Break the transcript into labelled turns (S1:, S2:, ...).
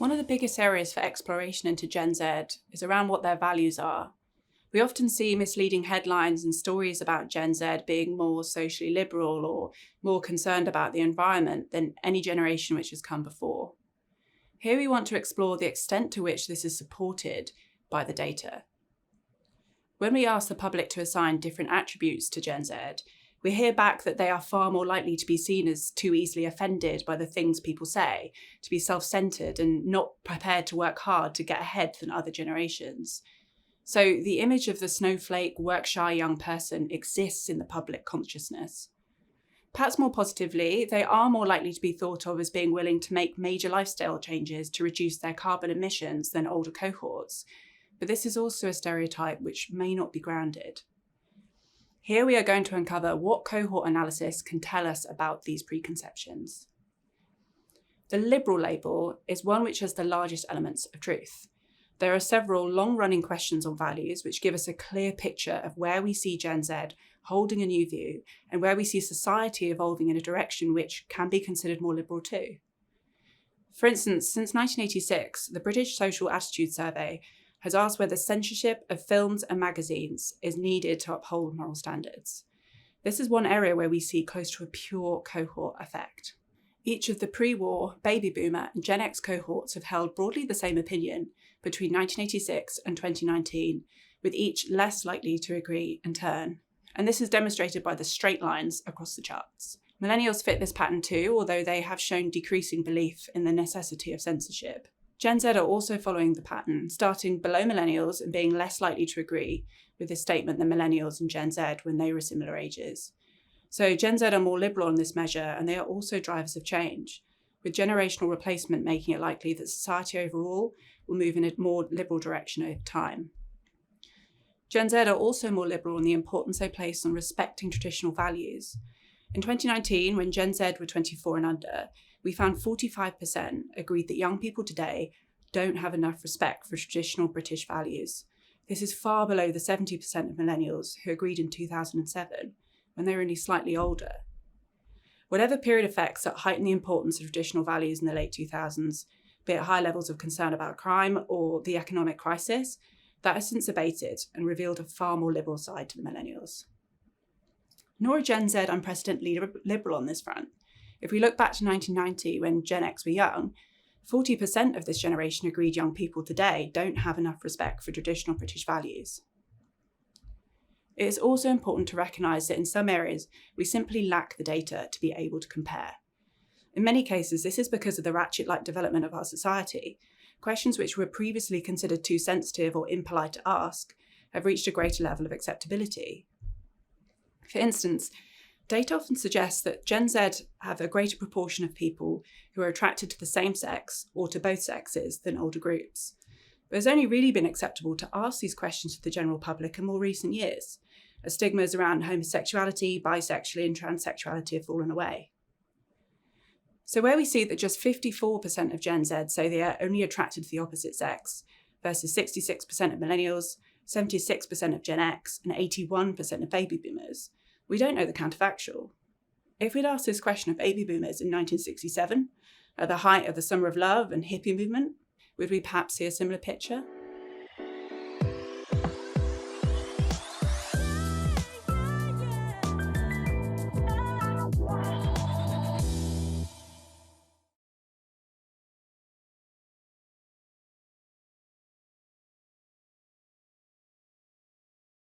S1: One of the biggest areas for exploration into Gen Z is around what their values are. We often see misleading headlines and stories about Gen Z being more socially liberal or more concerned about the environment than any generation which has come before. Here we want to explore the extent to which this is supported by the data. When we ask the public to assign different attributes to Gen Z, we hear back that they are far more likely to be seen as too easily offended by the things people say, to be self-centred and not prepared to work hard to get ahead than other generations. So the image of the snowflake, work-shy young person exists in the public consciousness. Perhaps more positively, they are more likely to be thought of as being willing to make major lifestyle changes to reduce their carbon emissions than older cohorts. But this is also a stereotype which may not be grounded. Here we are going to uncover what cohort analysis can tell us about these preconceptions. The liberal label is one which has the largest elements of truth. There are several long-running questions on values which give us a clear picture of where we see Gen Z holding a new view and where we see society evolving in a direction which can be considered more liberal too. For instance, since 1986, the British Social Attitude Survey has asked whether censorship of films and magazines is needed to uphold moral standards. This is one area where we see close to a pure cohort effect. Each of the pre-war, baby boomer and Gen X cohorts have held broadly the same opinion between 1986 and 2019, with each less likely to agree in turn. And this is demonstrated by the straight lines across the charts. Millennials fit this pattern too, although they have shown decreasing belief in the necessity of censorship. Gen Z are also following the pattern, starting below millennials and being less likely to agree with this statement than millennials and Gen Z when they were similar ages. So Gen Z are more liberal on this measure, and they are also drivers of change, with generational replacement making it likely that society overall will move in a more liberal direction over time. Gen Z are also more liberal in the importance they place on respecting traditional values. In 2019, when Gen Z were 24 and under, we found 45% agreed that young people today don't have enough respect for traditional British values. This is far below the 70% of millennials who agreed in 2007, when they were only slightly older. Whatever period effects that heighten the importance of traditional values in the late 2000s, be it high levels of concern about crime or the economic crisis, that has since abated and revealed a far more liberal side to the millennials. Nor are Gen Z unprecedentedly liberal on this front. If we look back to 1990, when Gen X were young, 40% of this generation agreed young people today don't have enough respect for traditional British values. It is also important to recognise that in some areas, we simply lack the data to be able to compare. In many cases, this is because of the ratchet-like development of our society. Questions which were previously considered too sensitive or impolite to ask have reached a greater level of acceptability. For instance, data often suggests that Gen Z have a greater proportion of people who are attracted to the same sex or to both sexes than older groups. But it's only really been acceptable to ask these questions to the general public in more recent years, as stigmas around homosexuality, bisexuality and transsexuality have fallen away. So where we see that just 54% of Gen Z say they are only attracted to the opposite sex, versus 66% of millennials, 76% of Gen X, and 81% of baby boomers, we don't know the counterfactual. If we'd asked this question of baby boomers in 1967, at the height of the Summer of Love and hippie movement, would we perhaps see a similar picture?